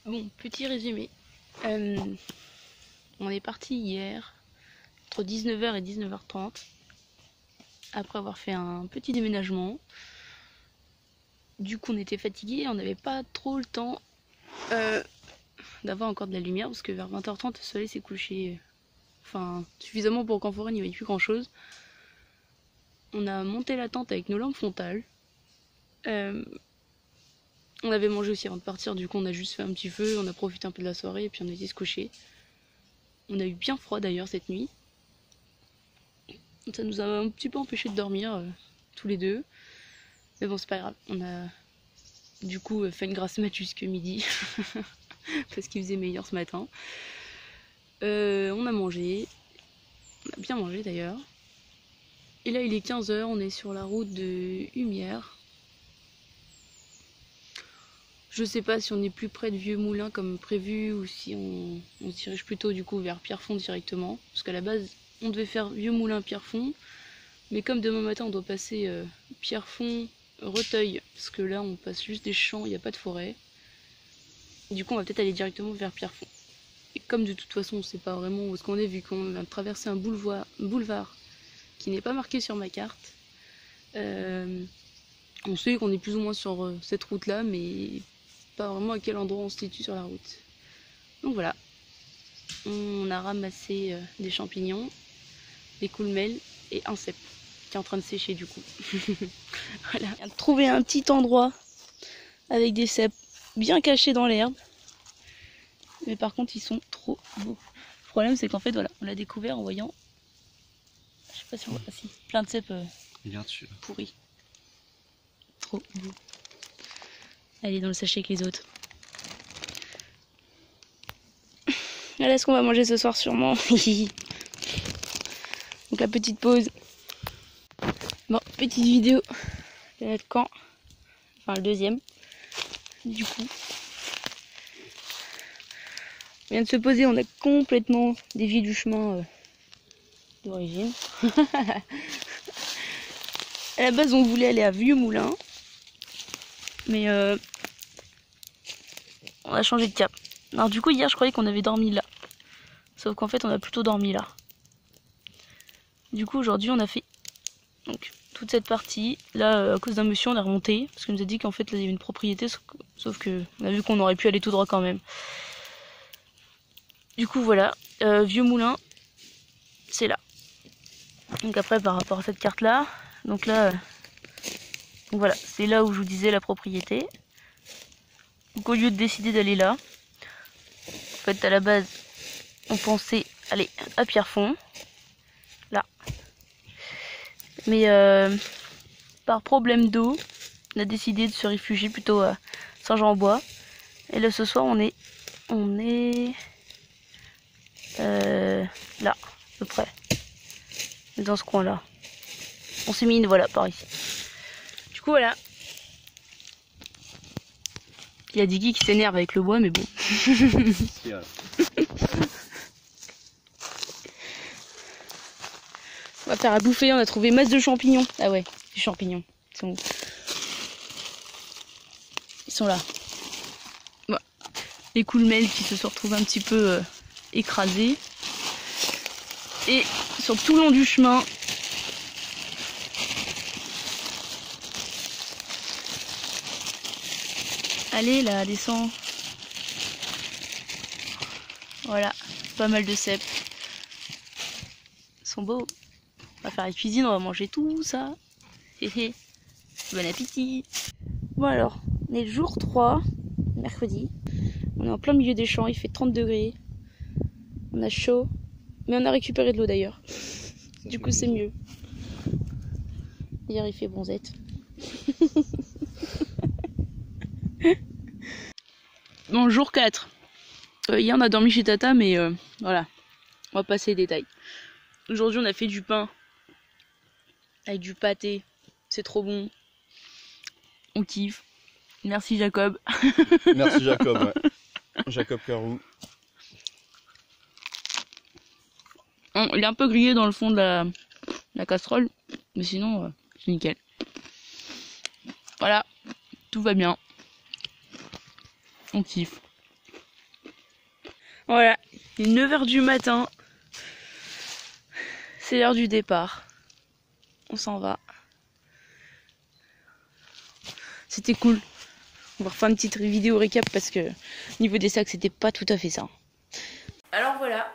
Bon, petit résumé. On est parti hier entre 19h et 19h30 après avoir fait un petit déménagement. Du coup, on était fatigués, on n'avait pas trop le temps d'avoir encore de la lumière parce que vers 20h30 le soleil s'est couché, enfin suffisamment pour qu'en forêt il n'y avait plus grand chose. On a monté la tente avec nos lampes frontales. On avait mangé aussi avant de partir, du coup on a juste fait un petit feu, on a profité un peu de la soirée et puis on a été se coucher. On a eu bien froid d'ailleurs cette nuit. Ça nous a un petit peu empêché de dormir tous les deux. Mais bon, c'est pas grave. On a du coup fait une grasse mat jusque midi. Parce qu'il faisait meilleur ce matin. On a mangé. On a bien mangé d'ailleurs. Et là, il est 15h. On est sur la route de Humières. Je sais pas si on est plus près de Vieux-Moulins comme prévu ou si on se dirige plutôt du coup vers Pierrefonds directement. Parce qu'à la base, on devait faire Vieux-Moulins-Pierrefonds. Mais comme demain matin on doit passer Pierrefonds, Reteuil, parce que là on passe juste des champs, il n'y a pas de forêt. Du coup on va peut-être aller directement vers Pierrefonds. Et comme de toute façon on ne sait pas vraiment où est-ce qu'on est, vu qu'on vient de traverser un boulevard qui n'est pas marqué sur ma carte, on sait qu'on est plus ou moins sur cette route là, mais pas vraiment à quel endroit on se situe sur la route. Donc voilà, on a ramassé des champignons, des courgemelles et un cèpe qui est en train de sécher du coup. Voilà. On vient de trouver un petit endroit avec des cèpes bien cachés dans l'herbe. Mais par contre ils sont trop beaux. Le problème c'est qu'en fait voilà, on l'a découvert en voyant, je sais pas si on voit, ah, si, plein de cèpes pourris. Trop beau. Elle est dans le sachet avec les autres. Voilà ce qu'on va manger ce soir sûrement. Donc la petite pause. Bon, petite vidéo de notre camp. Enfin le deuxième. Du coup. On vient de se poser, on a complètement dévié du chemin d'origine. À la base on voulait aller à Vieux-Moulins. Mais on a changé de cap. Alors du coup hier je croyais qu'on avait dormi là. Sauf qu'en fait on a plutôt dormi là. Du coup aujourd'hui on a fait donc toute cette partie. Là à cause d'un monsieur on a remonté. Parce qu'il nous a dit qu'en fait là il y avait une propriété. Sauf que on a vu qu'on aurait pu aller tout droit quand même. Du coup voilà. Vieux-Moulins. C'est là. Donc après par rapport à cette carte là. Donc là. Donc voilà. C'est là où je vous disais la propriété. Donc au lieu de décider d'aller là. En fait à la base on pensait aller à Pierrefonds. Là. Mais par problème d'eau, on a décidé de se réfugier plutôt à Saint-Jean-en-Bois. Et là ce soir on est là, à peu près. Dans ce coin là. On s'est mis voilà par ici. Du coup voilà. Il y a Diggy qui s'énerve avec le bois mais bon. On va faire à bouffer, on a trouvé masse de champignons. Ah ouais, des champignons. Ils sont où? Ils sont là. Bon. Les courgemelles qui se sont retrouvés un petit peu écrasés. Et sur tout le long du chemin, allez là, descends. Voilà, pas mal de cèpes. Ils sont beaux. On va faire la cuisine, on va manger tout ça. Hé. Bon appétit. Bon alors, on est le jour 3, mercredi. On est en plein milieu des champs, il fait 30 degrés. On a chaud, mais on a récupéré de l'eau d'ailleurs. Du coup c'est mieux. Hier il fait bronzette. Bon, jour 4. Hier on a dormi chez Tata, mais voilà, on va passer les détails. Aujourd'hui on a fait du pain avec du pâté, c'est trop bon. On kiffe. Merci Jacob. Merci Jacob, ouais. Jacob Carou. Il est un peu grillé dans le fond de la casserole, mais sinon c'est nickel. Voilà, tout va bien. On kiffe. Voilà, il est 9 h du matin. C'est l'heure du départ. On s'en va. C'était cool. On va refaire une petite vidéo récap parce que au niveau des sacs, c'était pas tout à fait ça. Alors voilà,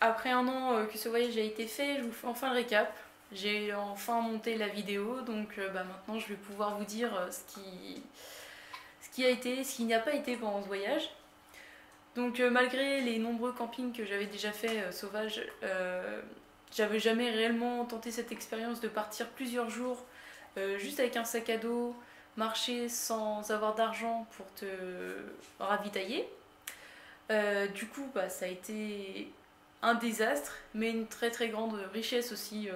après un an que ce voyage a été fait, je vous fais enfin le récap. J'ai enfin monté la vidéo, donc maintenant je vais pouvoir vous dire ce qui a été, ce qui n'a pas été pendant ce voyage. Donc malgré les nombreux campings que j'avais déjà fait sauvages, j'avais jamais réellement tenté cette expérience de partir plusieurs jours juste avec un sac à dos, marcher sans avoir d'argent pour te ravitailler. Du coup, ça a été un désastre, mais une très très grande richesse aussi,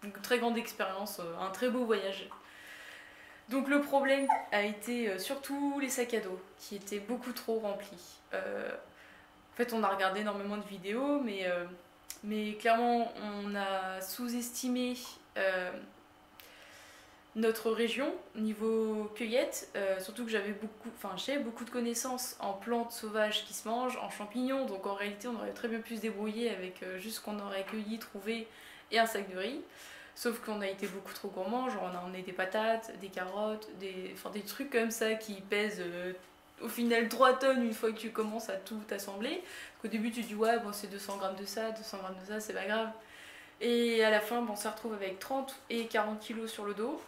une très grande expérience, un très beau voyage. Donc le problème a été surtout les sacs à dos, qui étaient beaucoup trop remplis. En fait, on a regardé énormément de vidéos, mais clairement, on a sous-estimé notre région niveau cueillette, surtout que j'ai beaucoup de connaissances en plantes sauvages qui se mangent, en champignons, donc en réalité on aurait très bien pu se débrouiller avec juste ce qu'on aurait cueilli, trouvé et un sac de riz. Sauf qu'on a été beaucoup trop gourmands, genre on a emmené des patates, des carottes, des trucs comme ça qui pèsent au final 3 tonnes une fois que tu commences à tout assembler. Au début tu te dis ouais bon c'est 200 grammes de ça, 200 grammes de ça, c'est pas grave. Et à la fin on se retrouve avec 30 et 40 kilos sur le dos.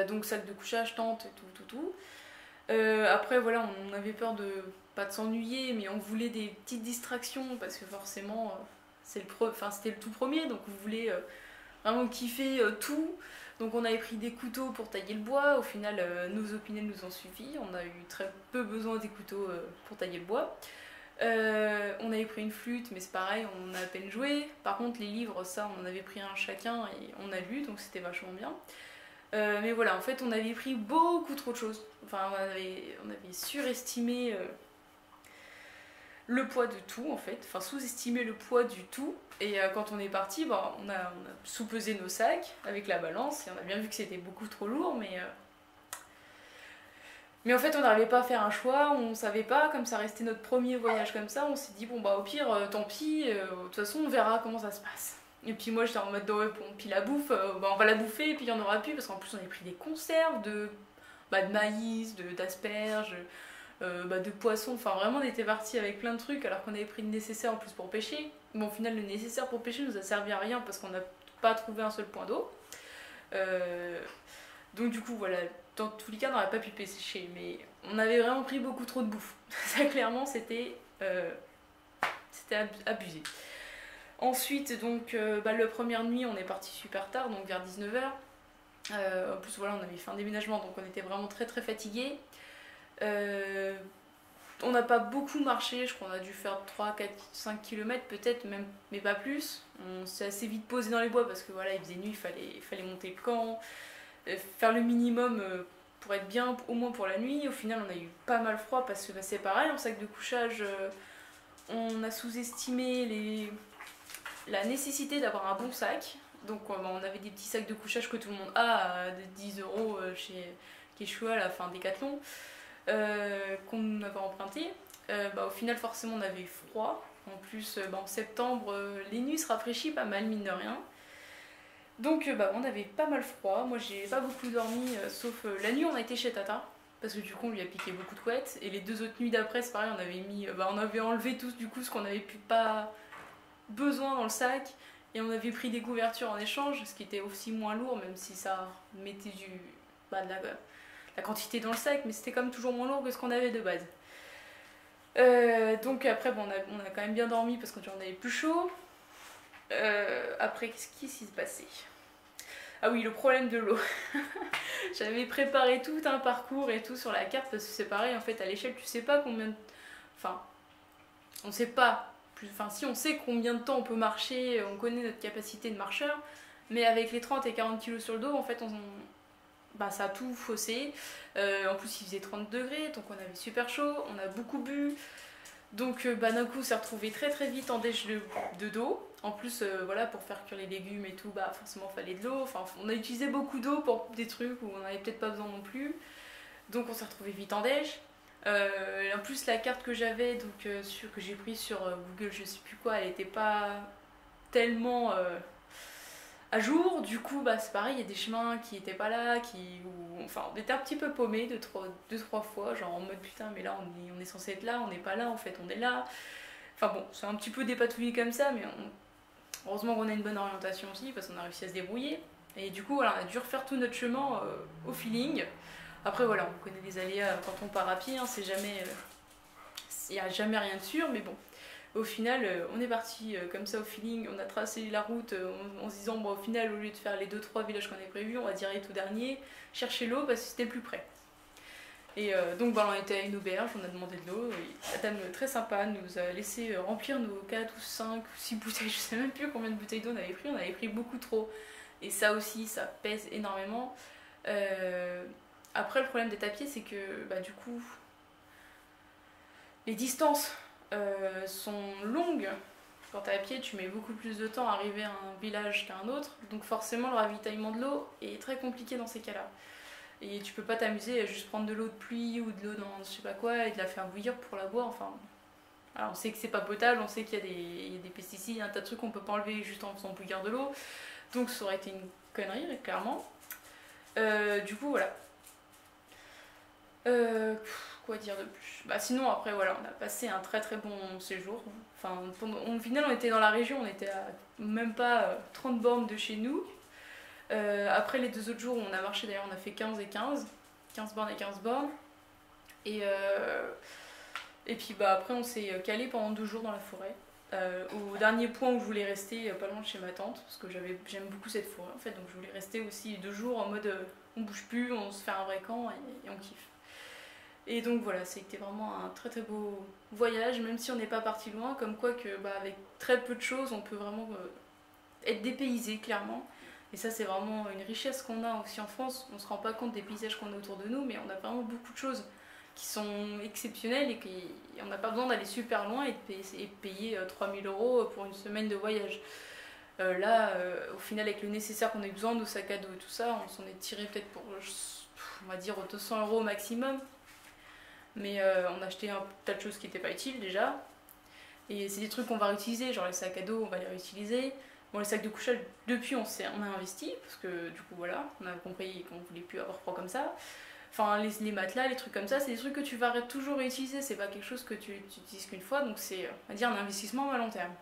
Donc sac de couchage, tente, tout. Après voilà, on avait peur de pas de s'ennuyer, mais on voulait des petites distractions parce que forcément c'était le tout premier, donc on voulait vraiment kiffer tout. Donc on avait pris des couteaux pour tailler le bois. Au final, nos opinels nous ont suffi. On a eu très peu besoin des couteaux pour tailler le bois. On avait pris une flûte, mais c'est pareil, on a à peine joué. Par contre, les livres, ça, on en avait pris un chacun et on a lu, donc c'était vachement bien. Mais voilà, en fait, on avait pris beaucoup trop de choses. Enfin, on avait surestimé le poids de tout, en fait. Enfin, sous-estimé le poids du tout. Et quand on est parti, on a sous-pesé nos sacs avec la balance. Et on a bien vu que c'était beaucoup trop lourd, mais en fait, on n'arrivait pas à faire un choix. On savait pas, comme ça restait notre premier voyage comme ça. On s'est dit, bon, au pire, tant pis. De toute façon, on verra comment ça se passe. Et puis moi j'étais en mode ouais, bon, puis la bouffe, on va la bouffer et puis il y en aura plus parce qu'en plus on avait pris des conserves de maïs, d'asperges, de poissons, enfin vraiment on était parti avec plein de trucs alors qu'on avait pris le nécessaire en plus pour pêcher. Bon au final le nécessaire pour pêcher nous a servi à rien parce qu'on n'a pas trouvé un seul point d'eau. Donc du coup voilà, dans tous les cas on n'aurait pas pu pêcher mais on avait vraiment pris beaucoup trop de bouffe. Ça clairement c'était abusé. Ensuite, donc, la première nuit, on est parti super tard, donc vers 19 h. En plus, voilà, on avait fait un déménagement, donc on était vraiment très très fatigués. On n'a pas beaucoup marché, je crois qu'on a dû faire 3, 4, 5 km peut-être, même, mais pas plus. On s'est assez vite posé dans les bois parce que voilà, il faisait nuit, il fallait monter le camp, faire le minimum pour être bien, au moins pour la nuit. Au final, on a eu pas mal froid parce que c'est pareil, en sac de couchage, on a sous-estimé la nécessité d'avoir un bon sac. Donc on avait des petits sacs de couchage que tout le monde a à 10 euros chez Quechua, la fin Decathlon, qu'on avait emprunté. Au final forcément on avait froid. En plus en septembre les nuits se rafraîchissent pas mal mine de rien. Donc on avait pas mal froid. Moi j'ai pas beaucoup dormi sauf la nuit on a été chez Tata. Parce que du coup on lui a piqué beaucoup de couettes. Et les 2 autres nuits d'après c'est pareil, on avait enlevé tous du coup ce qu'on avait pu pas besoin dans le sac et on avait pris des couvertures en échange, ce qui était aussi moins lourd même si ça mettait de la quantité dans le sac, mais c'était comme toujours moins lourd que ce qu'on avait de base. Donc après on a quand même bien dormi parce qu'on avait plus chaud. Après qu'est-ce qui s'est passé? Ah oui, le problème de l'eau. J'avais préparé tout un parcours et tout sur la carte parce que c'est pareil en fait à l'échelle tu sais pas combien de... Enfin on sait pas. Enfin, si on sait combien de temps on peut marcher, on connaît notre capacité de marcheur, mais avec les 30 et 40 kilos sur le dos, en fait, ça a tout faussé. En plus, il faisait 30 degrés, donc on avait super chaud, on a beaucoup bu. Donc, d'un coup, on s'est retrouvé très très vite en déche de d'eau. En plus, pour faire cuire les légumes et tout, forcément, il fallait de l'eau. Enfin, on a utilisé beaucoup d'eau pour des trucs où on n'avait peut-être pas besoin non plus. Donc, on s'est retrouvé vite en déche. En plus la carte que j'avais, donc que j'ai pris sur Google, je sais plus quoi, elle était pas tellement à jour. Du coup, bah c'est pareil, il y a des chemins qui étaient pas là, enfin on était un petit peu paumés deux, trois fois, genre en mode putain, mais là on est censé être là, on n'est pas là, en fait on est là. Enfin bon, c'est un petit peu dépatouillé comme ça, mais heureusement qu'on a une bonne orientation aussi, parce qu'on a réussi à se débrouiller. Et du coup, voilà, on a dû refaire tout notre chemin au feeling. Après, voilà, on connaît les aléas quand on part à pied, hein, c'est jamais. Il n'y a jamais rien de sûr, mais bon. Au final, on est parti comme ça au feeling, on a tracé la route en se disant, bon, au final, au lieu de faire les deux trois villages qu'on avait prévus, on va direct au dernier, chercher l'eau parce que c'était le plus près. Et donc, bah, on était à une auberge, on a demandé de l'eau, et la dame très sympa nous a laissé remplir nos 4 ou 5 ou 6 bouteilles, je sais même plus combien de bouteilles d'eau on avait pris beaucoup trop. Et ça aussi, ça pèse énormément. Après, le problème des tapiers, c'est que bah, du coup, les distances sont longues. Quand t'es à pied, tu mets beaucoup plus de temps à arriver à un village qu'à un autre. Donc forcément, le ravitaillement de l'eau est très compliqué dans ces cas-là. Et tu peux pas t'amuser à juste prendre de l'eau de pluie ou de l'eau dans je sais pas quoi et de la faire bouillir pour la boire. Enfin, alors on sait que c'est pas potable, on sait qu'il y a des pesticides, il y a un tas de trucs qu'on peut pas enlever juste en faisant bouillir de l'eau. Donc ça aurait été une connerie, clairement. Du coup, voilà. Quoi dire de plus? Bah sinon après voilà, on a passé un très très bon séjour. Enfin, au final on était dans la région, on était à même pas 30 bornes de chez nous. Après les deux autres jours on a marché d'ailleurs, on a fait 15 et 15 bornes et 15 bornes. Et puis bah après on s'est calé pendant 2 jours dans la forêt. Au dernier point où je voulais rester, pas loin de chez ma tante, parce que j'aime beaucoup cette forêt en fait, donc je voulais rester aussi 2 jours en mode on bouge plus, on se fait un vrai camp et on kiffe. Et donc voilà, c'était vraiment un très très beau voyage, même si on n'est pas parti loin, comme quoi que bah, avec très peu de choses, on peut vraiment être dépaysé clairement. Et ça c'est vraiment une richesse qu'on a aussi en France. On se rend pas compte des paysages qu'on a autour de nous, mais on a vraiment beaucoup de choses qui sont exceptionnelles et qu'on n'a pas besoin d'aller super loin et de payer 3000 euros pour une semaine de voyage. Là, au final, avec le nécessaire qu'on a eu besoin, nos sacs à dos et tout ça, on s'en est tiré peut-être pour, on va dire, 200 euros au maximum. Mais on a acheté un tas de choses qui n'étaient pas utiles déjà. Et c'est des trucs qu'on va réutiliser, genre les sacs à dos, on va les réutiliser. Bon, les sacs de couchage, depuis on a investi, parce que du coup voilà, on a compris qu'on voulait plus avoir froid comme ça. Enfin, les matelas, les trucs comme ça, c'est des trucs que tu vas toujours réutiliser, c'est pas quelque chose que tu utilises qu'une fois, donc c'est, on va dire, un investissement à long terme.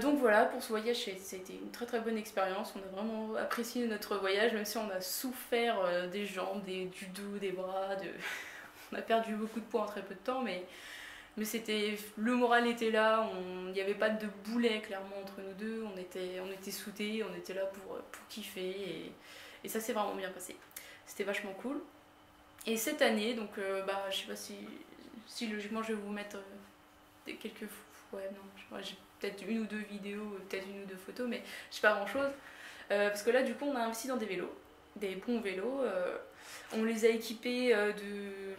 Donc voilà, pour ce voyage, c'était une très très bonne expérience. On a vraiment apprécié notre voyage, même si on a souffert des jambes, du dos, des bras. On a perdu beaucoup de poids en très peu de temps, mais le moral était là. Il n'y avait pas de boulet clairement entre nous deux. On était soudés, on était là pour kiffer. Et ça s'est vraiment bien passé. C'était vachement cool. Et cette année, donc bah, je sais pas si logiquement je vais vous mettre quelques. Ouais, non, j'ai peut-être une ou deux vidéos, peut-être une ou deux photos, mais je sais pas grand chose. Parce que là, du coup, on a investi dans des vélos, des bons vélos. On les a équipés de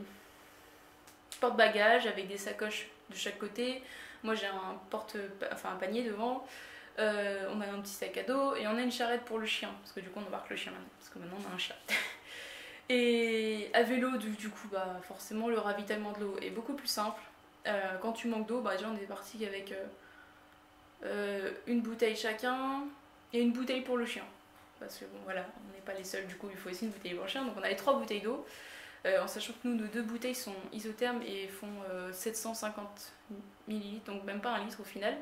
porte-bagages avec des sacoches de chaque côté. Moi, j'ai un panier devant. On a un petit sac à dos et on a une charrette pour le chien, parce que du coup, on embarque le chien maintenant, parce que maintenant, on a un chat. Et à vélo, du coup, bah, forcément, le ravitaillement de l'eau est beaucoup plus simple. Quand tu manques d'eau, bah, déjà, on est parti avec une bouteille chacun et une bouteille pour le chien. Parce que bon voilà, on n'est pas les seuls, du coup il faut aussi une bouteille pour le chien. Donc on avait 3 bouteilles d'eau, en sachant que nous, nos 2 bouteilles sont isothermes et font 750 ml, donc même pas 1 litre au final.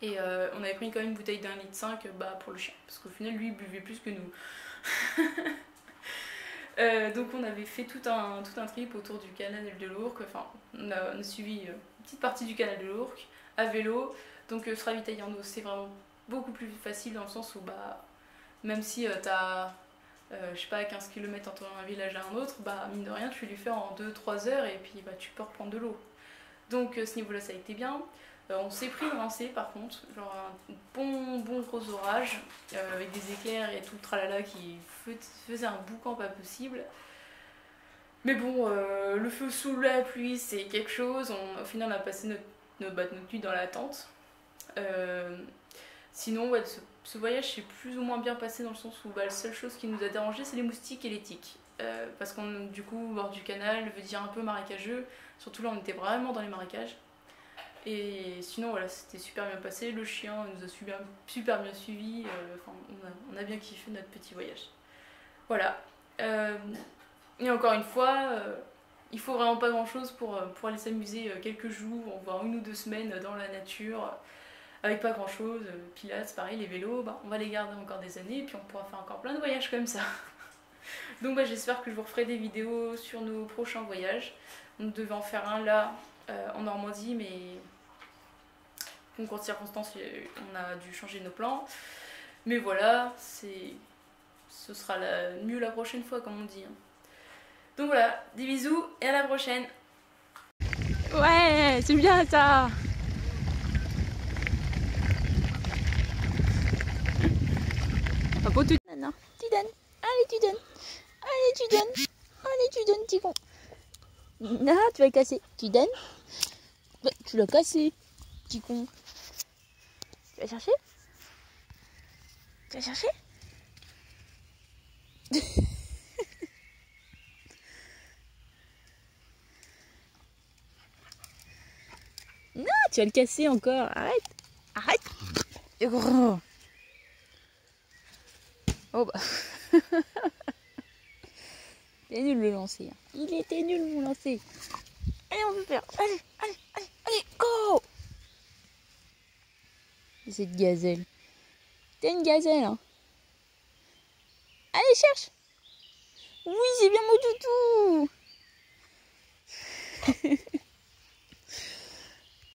Et on avait pris quand même une bouteille d'1,5 litre bah, pour le chien, parce qu'au final lui il buvait plus que nous. Donc on avait fait tout un trip autour du canal de l'Ourcq, enfin on a suivi une petite partie du canal de l'Ourcq à vélo. Donc se ravitailler en eau c'est vraiment beaucoup plus facile dans le sens où bah, même si t'as je sais pas 15 km entre un village et un autre, bah mine de rien tu les fais en 2-3 heures et puis bah, tu peux reprendre de l'eau. Donc ce niveau là ça a été bien. On s'est pris une rincée par contre, genre un bon gros orage avec des éclairs et tout le tralala qui faisait un boucan pas possible. Mais bon, le feu sous la pluie c'est quelque chose. Au final on a passé notre nuit dans la tente. Sinon, ouais, ce voyage s'est plus ou moins bien passé dans le sens où bah, la seule chose qui nous a dérangé, c'est les moustiques et les tiques. parce qu'on du coup au bord du canal veut dire un peu marécageux, surtout là on était vraiment dans les marécages. Et sinon voilà, c'était super bien passé, le chien nous a super bien suivis, on a bien kiffé notre petit voyage. Voilà. Et encore une fois, il faut vraiment pas grand chose pour aller s'amuser quelques jours, voire 1 ou 2 semaines dans la nature, avec pas grand chose. Puis là, c'est pareil, les vélos, on va les garder encore des années, et puis on pourra faire encore plein de voyages comme ça. Donc j'espère que je vous referai des vidéos sur nos prochains voyages. On devait en faire un là, en Normandie, mais concours de circonstances, on a dû changer nos plans. Mais voilà, ce sera mieux la prochaine fois, comme on dit. Donc voilà, des bisous et à la prochaine. Ouais, c'est bien ça. Ah, bon, tu donnes, hein. Tu donnes. Allez, tu donnes. Allez, tu donnes. Allez, tu donnes, petit con. Non, tu vas le casser. Tu donnes. Bah, tu l'as cassé, petit con. Tu vas chercher? Tu vas chercher? Non, tu vas le casser encore. Arrête. Arrête. Oh bah. Il est nul le lancer. Il était nul mon lancer. Allez, on peut faire. Allez, allez, allez, allez, go! Cette gazelle. T'es une gazelle, hein. Allez, cherche. Oui, c'est bien mon toutou.